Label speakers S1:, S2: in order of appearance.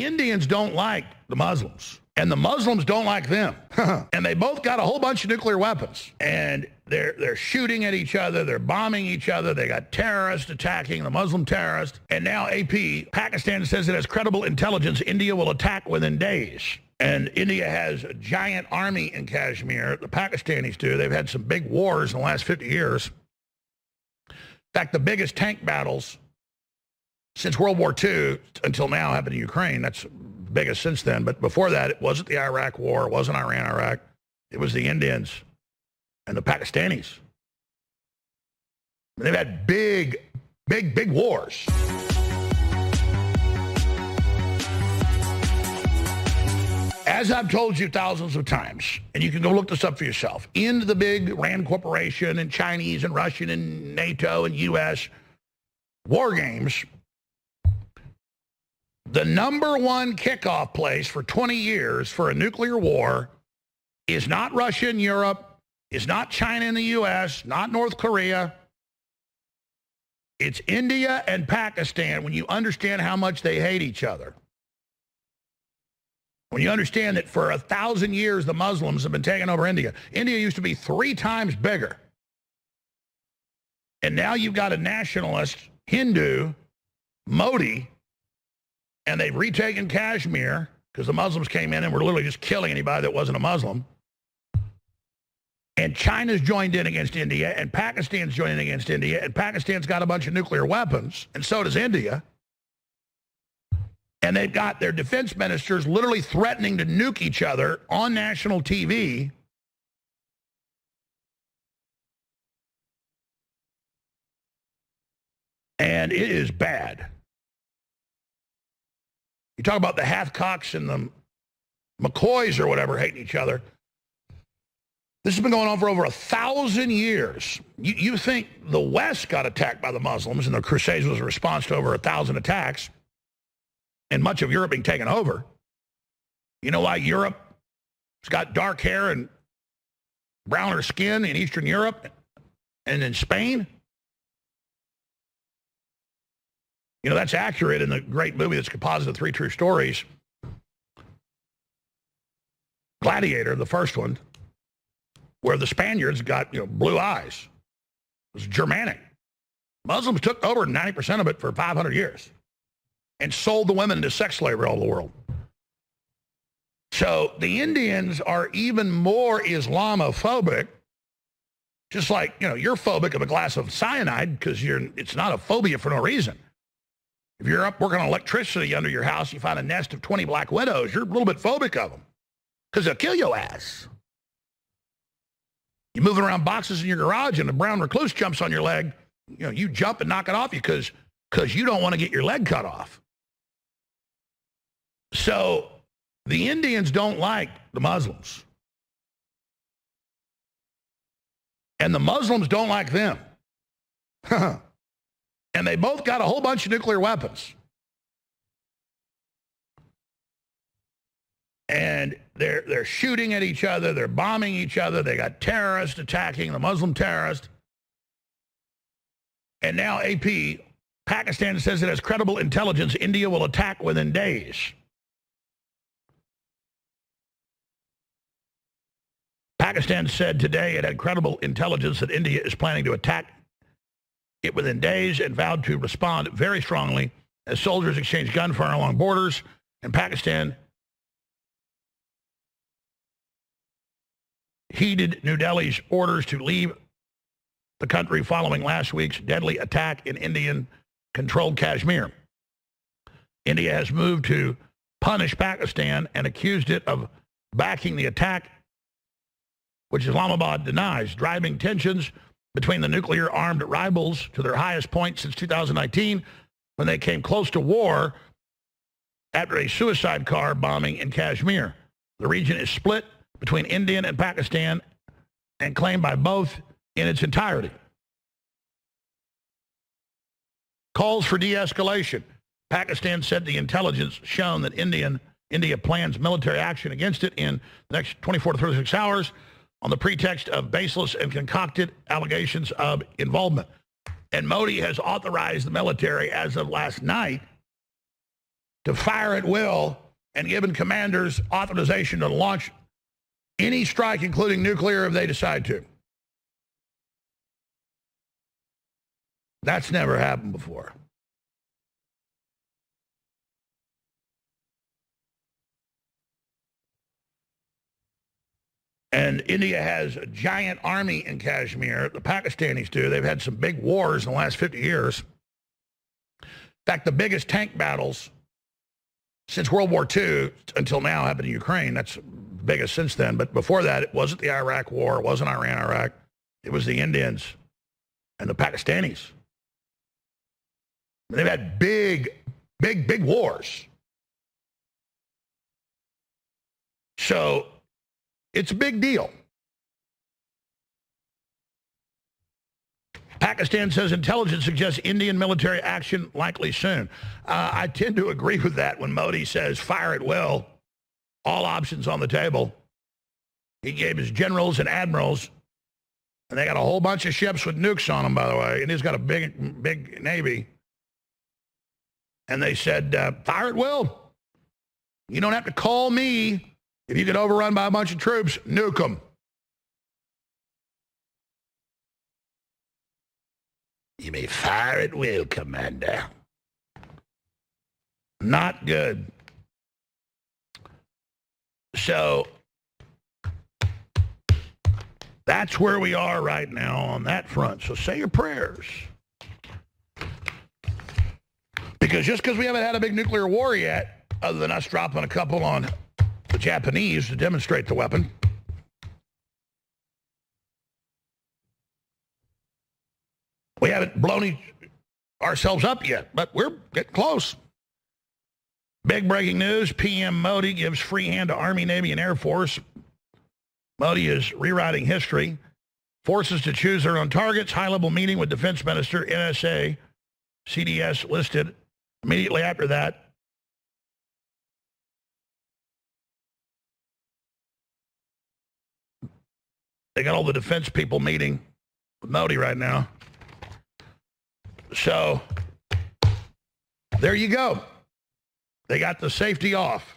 S1: the Indians don't like the Muslims, and the Muslims don't like them. And they both got a whole bunch of nuclear weapons, and they're shooting at each other, they're bombing each other, they got terrorists attacking, the Muslim terrorists, and now AP, Pakistan says it has credible intelligence India will attack within days. And India has a giant army in Kashmir, the Pakistanis do. They've had some big wars in the last 50 years. In fact, the biggest tank battles since World War II until now happened in Ukraine. That's biggest since then. But before that, it wasn't the Iraq War. It wasn't Iran-Iraq. It was the Indians and the Pakistanis. They've had big wars. As I've told you thousands of times, and you can go look this up for yourself, in the big Rand Corporation and Chinese and Russian and NATO and U.S. war games, the number one kickoff place for 20 years for a nuclear war is not Russia and Europe, is not China and the U.S., not North Korea. It's India and Pakistan when you understand how much they hate each other. When you understand that for 1,000 years the Muslims have been taking over India. India used to be 3 times bigger. And now you've got a nationalist Hindu, Modi, and they've retaken Kashmir because the Muslims came in and were literally just killing anybody that wasn't a Muslim. And China's joined in against India, and Pakistan's joined in against India, and Pakistan's got a bunch of nuclear weapons, and so does India. And they've got their defense ministers literally threatening to nuke each other on national TV. And it is bad. You talk about the Hathcocks and the McCoys or whatever hating each other. This has been going on for over 1,000 years. You think the West got attacked by the Muslims and the Crusades was a response to over 1,000 attacks and much of Europe being taken over. You know why Europe's got dark hair and browner skin in Eastern Europe and in Spain? You know, that's accurate in the great movie that's composite of 3 true stories. Gladiator, the first one, where the Spaniards got, blue eyes. It was Germanic. Muslims took over 90% of it for 500 years and sold the women into sex slavery all over the world. So the Indians are even more Islamophobic, just like, you're phobic of a glass of cyanide because it's not a phobia for no reason. If you're up working on electricity under your house, you find a nest of 20 black widows, you're a little bit phobic of them because they'll kill your ass. You're moving around boxes in your garage and a brown recluse jumps on your leg, you jump and knock it off you because you don't want to get your leg cut off. So the Indians don't like the Muslims. And the Muslims don't like them. And they both got a whole bunch of nuclear weapons. And they're shooting at each other, they're bombing each other, they got terrorists attacking, the Muslim terrorists. And now AP, Pakistan says it has credible intelligence India will attack within days. Pakistan said today it had credible intelligence that India is planning to attack it within days and vowed to respond very strongly as soldiers exchange gunfire along borders. And Pakistan heeded New Delhi's orders to leave the country following last week's deadly attack in Indian-controlled Kashmir. India has moved to punish Pakistan and accused it of backing the attack, which Islamabad denies, driving tensions between the nuclear-armed rivals to their highest point since 2019 when they came close to war after a suicide car bombing in Kashmir. The region is split between India and Pakistan and claimed by both in its entirety. Calls for de-escalation. Pakistan said the intelligence shown that India plans military action against it in the next 24 to 36 hours on the pretext of baseless and concocted allegations of involvement. And Modi has authorized the military as of last night to fire at will and given commanders authorization to launch any strike, including nuclear, if they decide to. That's never happened before. And India has a giant army in Kashmir. The Pakistanis do. They've had some big wars in the last 50 years. In fact, the biggest tank battles since World War II until now happened in Ukraine. That's the biggest since then. But before that, it wasn't the Iraq War. It wasn't Iran-Iraq. It was the Indians and the Pakistanis. They've had big wars. So it's a big deal. Pakistan says intelligence suggests Indian military action likely soon. I tend to agree with that when Modi says fire at will, all options on the table. He gave his generals and admirals, and they got a whole bunch of ships with nukes on them, by the way, and he's got a big navy. And they said, fire at will. You don't have to call me. If you get overrun by a bunch of troops, nuke them. You may fire at will, Commander. Not good. So that's where we are right now on that front. So say your prayers. Because just because we haven't had a big nuclear war yet, other than us dropping a couple on the Japanese to demonstrate the weapon, we haven't blown ourselves up yet, but we're getting close. Big breaking news, PM Modi gives free hand to Army, Navy, and Air Force. Modi is rewriting history. Forces to choose their own targets. High-level meeting with Defense Minister, NSA, CDS listed. Immediately after that, they got all the defense people meeting with Modi right now. So there you go. They got the safety off.